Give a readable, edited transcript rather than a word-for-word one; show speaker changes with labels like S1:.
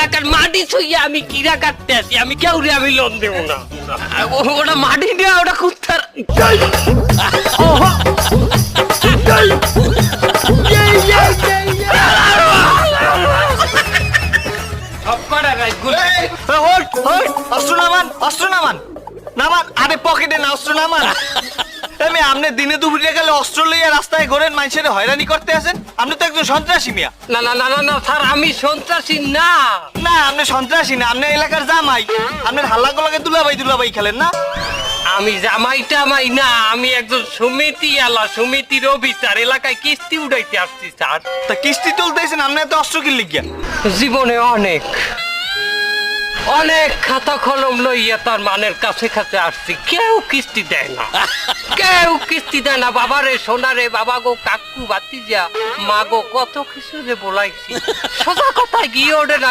S1: এলাকার মাটি ছুঁয়ে আমি কিরা কাটতে আসি, আমি কেউরে আমি লোন দেব না। ওটা মাটি না, ওটা কুত্তার। সবকটা রাইগুলো
S2: অস্ত্র নামান, অস্ত্র নামান, নামান। আরে পকেটে না, অস্ত্র নামান। আমি আপনি দিনে দুপুরে গেলে অস্ত্র লইয়া রাস্তায় ঘোরেন, মানুষের হয়রানি করতে আছেন? আপনি তো একজন সন্ত্রাসী মিয়া।
S1: না না না না না স্যার, আমি সন্ত্রাসী না।
S2: না, আপনি সন্ত্রাসী না, আপনি এলাকার জামাই। আপনার হাল্লা গোলাকে দুলাভাই খেলেন না?
S1: আমি জামাই টামাই না, আমি একজন সমিতি আলা, সমিতির অফিসার, এলাকায় কিস্তি উঠাইতে আসছি স্যার।
S2: তা কিস্তি তুলতেছেন, আপনি এত অস্ত্র কি লিখিয়া?
S1: জীবনে অনেক অনেক খাতা কলম লইয়া তার মানের কাছে কাছে আসছি, কেউ কিস্তি দেয় না, কেউ কিস্তি দেয় না। বাবারে সোনারে, বাবা গো, কাকু, ভাতিজা, মা গো, কত কিছু যে বলাইছি, সোজা কথা গিয়ে ওঠে না।